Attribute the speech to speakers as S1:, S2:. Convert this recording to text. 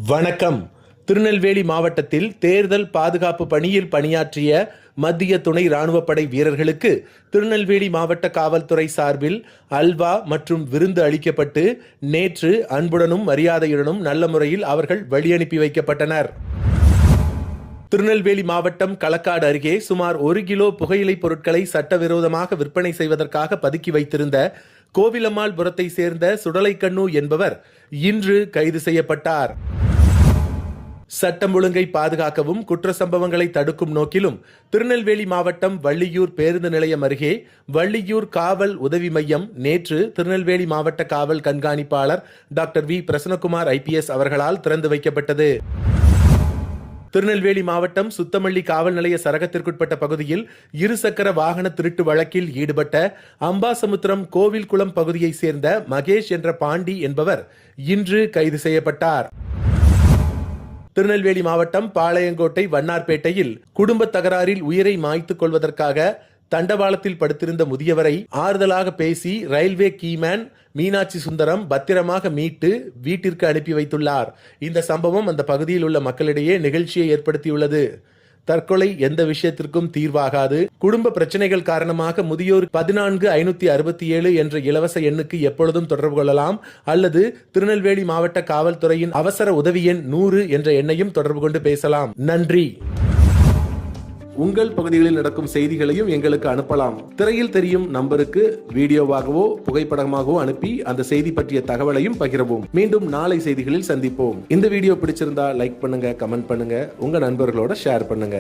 S1: வணக்கம். திருநெல்வேலி மாவட்டத்தில் தேர்தல் பாதுகாப்பு பணியில் பணியாற்றிய மத்திய துணை ராணுவப்படை வீரர்களுக்கு திருநெல்வேலி மாவட்ட காவல்துறை சார்பில் அல்வா மற்றும் விருந்து அளிக்கப்பட்டு நேற்று அன்புடனும் மரியாதையுடனும் நல்ல முறையில் அவர்கள் வழியனுப்பி வைக்கப்பட்டனர். திருநெல்வேலி மாவட்டம் களக்காடு அருகே சுமார் 1 கிலோ புகையிலை பொருட்களை சட்டவிரோதமாக விற்பனை செய்வதற்காக பதுக்கி வைத்திருந்த கோவிலம்மாள்புரத்தை சேர்ந்த சுடலைக்கண்ணு என்பவர் இன்று கைது செய்யப்பட்டார். சட்டம் ஒழுங்கை பாதுகாக்கவும் குற்ற சம்பவங்களை தடுக்கும் நோக்கிலும் திருநெல்வேலி மாவட்டம் வள்ளியூர் பேருந்து நிலையம் அருகே வள்ளியூர் காவல் உதவி மையம் நேற்று திருநெல்வேலி மாவட்ட காவல் கண்காணிப்பாளர் டாக்டர் வி பிரசன்னகுமார் IPS அவர்களால் திறந்து வைக்கப்பட்டது. திருநெல்வேலி மாவட்டம் சுத்தமல்லி காவல் நிலைய சரகத்திற்குட்பட்ட பகுதியில் இருசக்கர வாகன திருட்டு வழக்கில் ஈடுபட்ட அம்பாசமுத்திரம் கோவில்குளம் பகுதியைச் சேர்ந்த மகேஷ் என்ற பாண்டி என்பவர் இன்று கைது செய்யப்பட்டார். திருநெல்வேலி மாவட்டம் பாளையங்கோட்டை வண்ணார்பேட்டையில் குடும்ப தகராறில் உயிரை மாய்த்துக் கொள்வதற்காக தண்டவாளத்தில் படுத்திருந்த முதியவரை ஆறுதலாக பேசி ரயில்வே கீமேன் மீனாட்சி சுந்தரம் பத்திரமாக மீட்டு வீட்டிற்கு அனுப்பி வைத்துள்ளார். இந்த சம்பவம் அந்த பகுதியில் உள்ள மக்களிடையே நிகழ்ச்சியை ஏற்படுத்தியுள்ளது. தற்கொலை எந்த விஷயத்திற்கும் தீர்வாகாது. குடும்ப பிரச்சனைகள் காரணமாக முதியோர் 14567 என்ற இலவச எண்ணுக்கு எப்பொழுதும் தொடர்பு கொள்ளலாம். அல்லது திருநெல்வேலி மாவட்ட காவல்துறையின் அவசர உதவி எண் 100 என்ற எண்ணையும் தொடர்பு கொண்டு பேசலாம். நன்றி. உங்கள் பகுதிகளில் நடக்கும் செய்திகளையும் எங்களுக்கு அனுப்பலாம். திரையில் தெரியும் நம்பருக்கு வீடியோவாகவோ புகைப்படமாகவோ அனுப்பி அந்த செய்தி பற்றிய தகவலையும் பகிரவும். மீண்டும் நாளை செய்திகளில் சந்திப்போம். இந்த வீடியோ பிடிச்சிருந்தா லைக் பண்ணுங்க, கமெண்ட் பண்ணுங்க, உங்க நண்பர்களோட ஷேர் பண்ணுங்க.